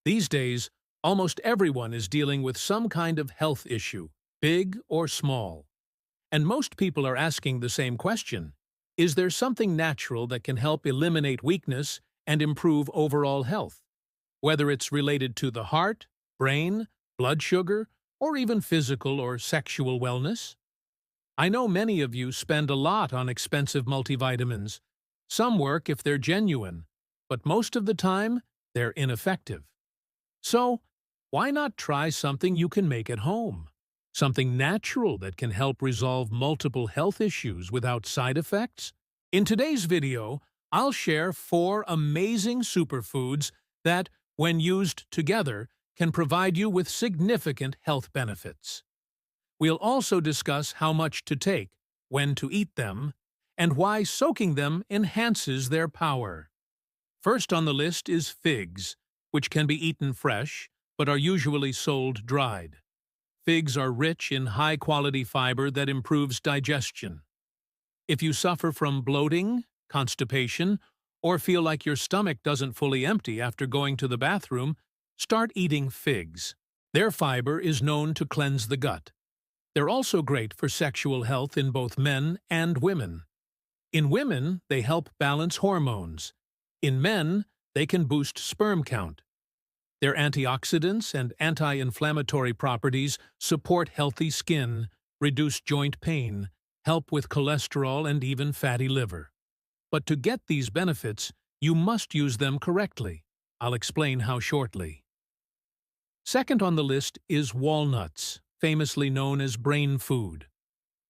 These days, almost everyone is dealing with some kind of health issue, big or small. And most people are asking the same question: is there something natural that can help eliminate weakness and improve overall health? Whether it's related to the heart, brain, blood sugar, or even physical or sexual wellness? I know many of you spend a lot on expensive multivitamins. Some work if they're genuine, but most of the time, they're ineffective. So, why not try something you can make at home? Something natural that can help resolve multiple health issues without side effects? In today's video, I'll share 4 amazing superfoods that, when used together, can provide you with significant health benefits. We'll also discuss how much to take, when to eat them, and why soaking them enhances their power. First on the list is figs, which can be eaten fresh, but are usually sold dried. Figs are rich in high-quality fiber that improves digestion. If you suffer from bloating, constipation, or feel like your stomach doesn't fully empty after going to the bathroom, start eating figs. Their fiber is known to cleanse the gut. They're also great for sexual health in both men and women. In women, they help balance hormones. In men, they can boost sperm count. Their antioxidants and anti-inflammatory properties support healthy skin, reduce joint pain, help with cholesterol and even fatty liver. But to get these benefits, you must use them correctly. I'll explain how shortly. Second on the list is walnuts, famously known as brain food.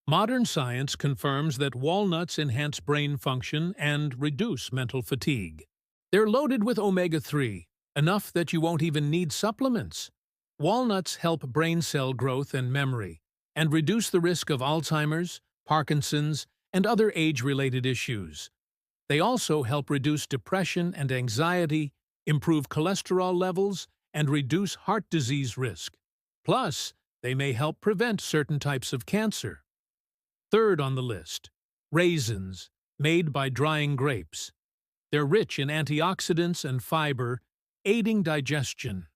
Modern science confirms that walnuts enhance brain function and reduce mental fatigue. They're loaded with omega-3, enough that you won't even need supplements. Walnuts help brain cell growth and memory, and reduce the risk of Alzheimer's, Parkinson's, and other age-related issues. They also help reduce depression and anxiety, improve cholesterol levels, and reduce heart disease risk. Plus, they may help prevent certain types of cancer. Third on the list, raisins, made by drying grapes. They're rich in antioxidants and fiber, aiding digestion.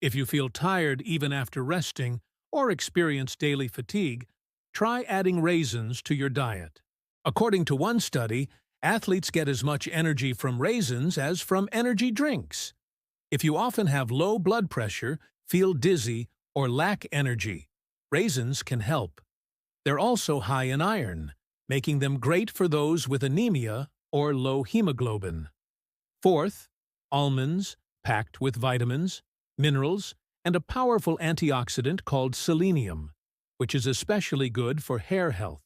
If you feel tired even after resting or experience daily fatigue, try adding raisins to your diet. According to one study, athletes get as much energy from raisins as from energy drinks. If you often have low blood pressure, feel dizzy, or lack energy, raisins can help. They're also high in iron, making them great for those with anemia or low hemoglobin. Fourth, almonds, packed with vitamins, minerals, and a powerful antioxidant called selenium, which is especially good for hair health.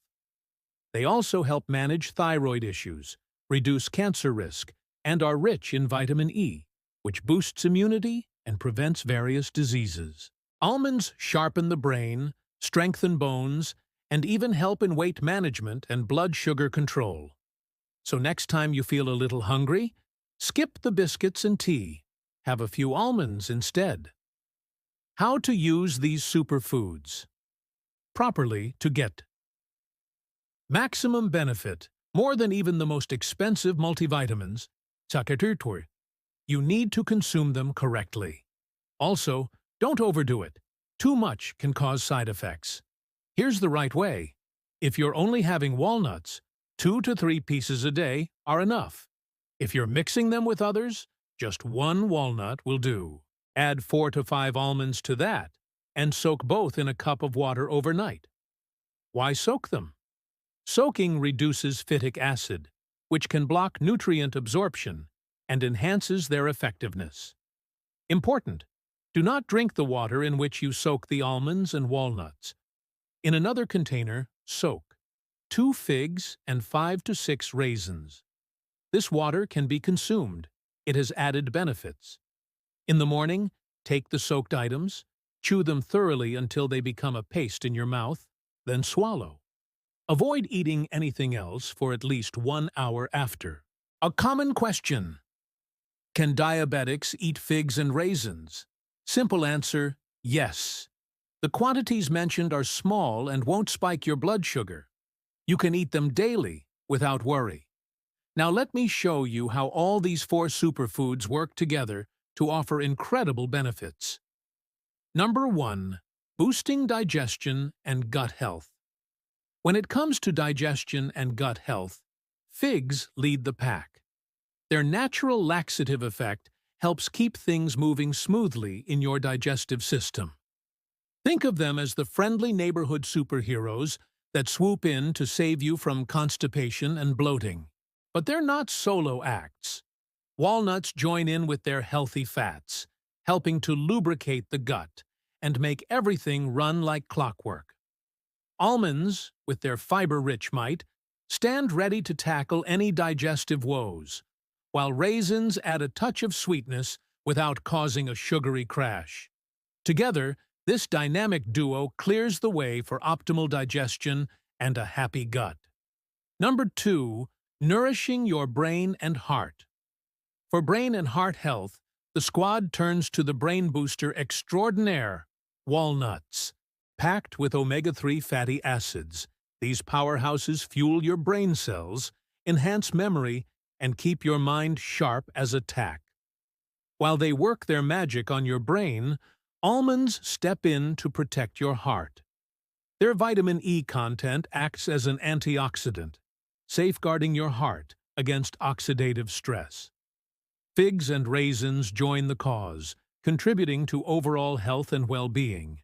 They also help manage thyroid issues, reduce cancer risk, and are rich in vitamin E, which boosts immunity and prevents various diseases. Almonds sharpen the brain, strengthen bones, and even help in weight management and blood sugar control. So next time you feel a little hungry, skip the biscuits and tea. Have a few almonds instead. How to use these superfoods properly to get maximum benefit, more than even the most expensive multivitamins. You need to consume them correctly. Also, don't overdo it. Too much can cause side effects. Here's the right way. If you're only having walnuts, 2 to 3 pieces a day are enough. If you're mixing them with others, just 1 walnut will do. Add 4 to 5 almonds to that, and soak both in a cup of water overnight. Why soak them? Soaking reduces phytic acid, which can block nutrient absorption and enhances their effectiveness. Important: do not drink the water in which you soak the almonds and walnuts. In another container, soak 2 figs and 5 to 6 raisins. This water can be consumed. It has added benefits. In the morning, take the soaked items, chew them thoroughly until they become a paste in your mouth, then swallow. Avoid eating anything else for at least 1 hour after. A common question: can diabetics eat figs and raisins? Simple answer: yes. The quantities mentioned are small and won't spike your blood sugar. You can eat them daily without worry. Now let me show you how all these 4 superfoods work together to offer incredible benefits. Number 1. Boosting digestion and gut health. When it comes to digestion and gut health, figs lead the pack. Their natural laxative effect helps keep things moving smoothly in your digestive system. Think of them as the friendly neighborhood superheroes that swoop in to save you from constipation and bloating. But they're not solo acts. Walnuts join in with their healthy fats, helping to lubricate the gut and make everything run like clockwork. Almonds, with their fiber-rich might, stand ready to tackle any digestive woes, while raisins add a touch of sweetness without causing a sugary crash. Together, this dynamic duo clears the way for optimal digestion and a happy gut. Number 2. Nourishing your brain and heart. For brain and heart health, the squad turns to the brain booster extraordinaire, walnuts. Packed with omega-3 fatty acids, these powerhouses fuel your brain cells, enhance memory, and keep your mind sharp as a tack. While they work their magic on your brain, almonds step in to protect your heart. Their vitamin E content acts as an antioxidant, safeguarding your heart against oxidative stress. Figs and raisins join the cause, contributing to overall health and well-being.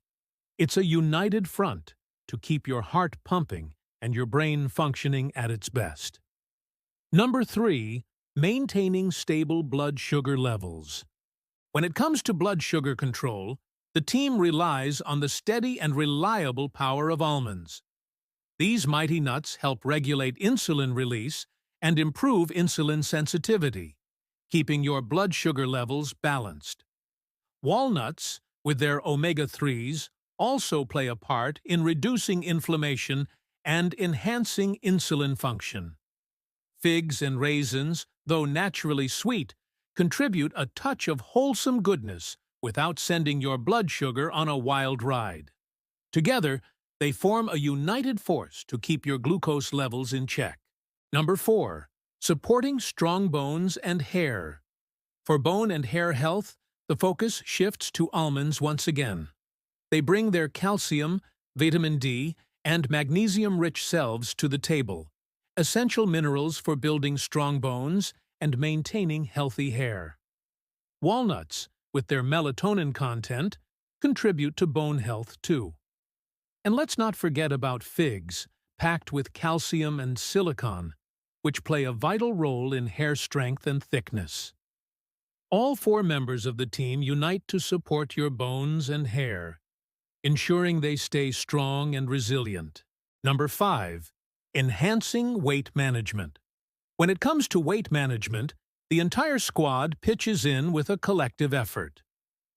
It's a united front to keep your heart pumping and your brain functioning at its best. Number 3. Maintaining stable blood sugar levels. When it comes to blood sugar control, the team relies on the steady and reliable power of almonds. These mighty nuts help regulate insulin release and improve insulin sensitivity, keeping your blood sugar levels balanced. Walnuts, with their omega-3s, also play a part in reducing inflammation and enhancing insulin function. Figs and raisins, though naturally sweet, contribute a touch of wholesome goodness without sending your blood sugar on a wild ride. Together, they form a united force to keep your glucose levels in check. Number 4. Supporting strong bones and hair. For bone and hair health, the focus shifts to almonds once again. They bring their calcium, vitamin D, and magnesium-rich selves to the table, essential minerals for building strong bones and maintaining healthy hair. Walnuts, with their melatonin content, contribute to bone health too. And let's not forget about figs, packed with calcium and silicon, which play a vital role in hair strength and thickness. All 4 members of the team unite to support your bones and hair, ensuring they stay strong and resilient. Number 5. Enhancing weight management. When it comes to weight management, the entire squad pitches in with a collective effort.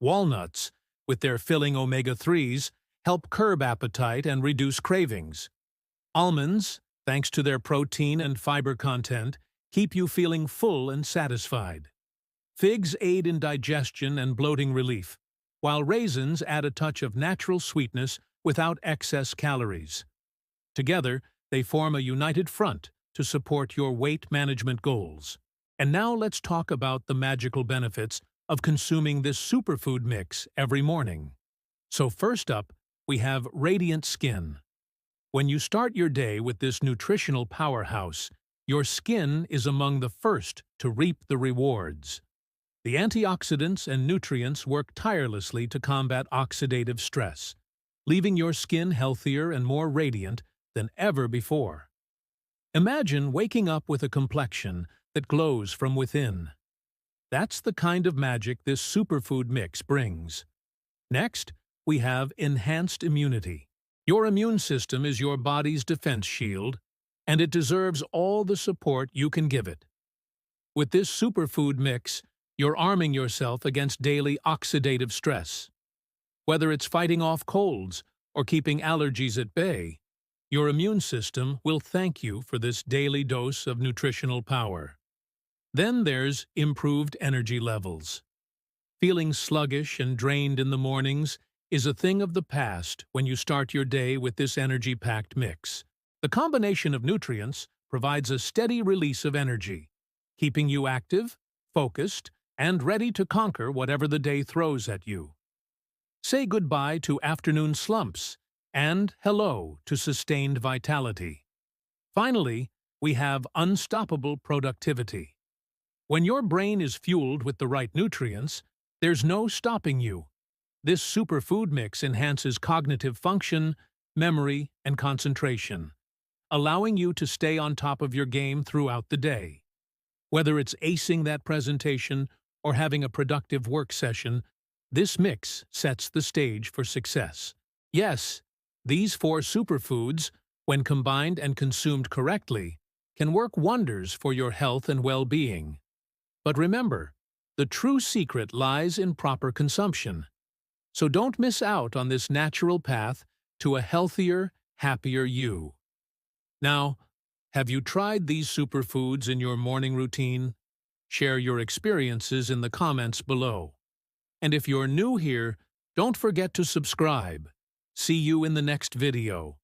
Walnuts, with their filling omega-3s, help curb appetite and reduce cravings. Almonds, thanks to their protein and fiber content, keep you feeling full and satisfied. Figs aid in digestion and bloating relief, while raisins add a touch of natural sweetness without excess calories. Together, they form a united front to support your weight management goals. And now let's talk about the magical benefits of consuming this superfood mix every morning. So first up, we have radiant skin. When you start your day with this nutritional powerhouse, your skin is among the first to reap the rewards. The antioxidants and nutrients work tirelessly to combat oxidative stress, leaving your skin healthier and more radiant than ever before. Imagine waking up with a complexion that glows from within. That's the kind of magic this superfood mix brings. Next, we have enhanced immunity. Your immune system is your body's defense shield, and it deserves all the support you can give it. With this superfood mix, you're arming yourself against daily oxidative stress. Whether it's fighting off colds or keeping allergies at bay, your immune system will thank you for this daily dose of nutritional power. Then there's improved energy levels. Feeling sluggish and drained in the mornings is a thing of the past when you start your day with this energy-packed mix. The combination of nutrients provides a steady release of energy, keeping you active, focused, and ready to conquer whatever the day throws at you. Say goodbye to afternoon slumps and hello to sustained vitality. Finally, we have unstoppable productivity. When your brain is fueled with the right nutrients, there's no stopping you. This superfood mix enhances cognitive function, memory, and concentration, allowing you to stay on top of your game throughout the day. Whether it's acing that presentation or having a productive work session, this mix sets the stage for success. Yes, these 4 superfoods, when combined and consumed correctly, can work wonders for your health and well-being. But remember, the true secret lies in proper consumption. So don't miss out on this natural path to a healthier, happier you. Now, have you tried these superfoods in your morning routine? Share your experiences in the comments below. And if you're new here, don't forget to subscribe. See you in the next video.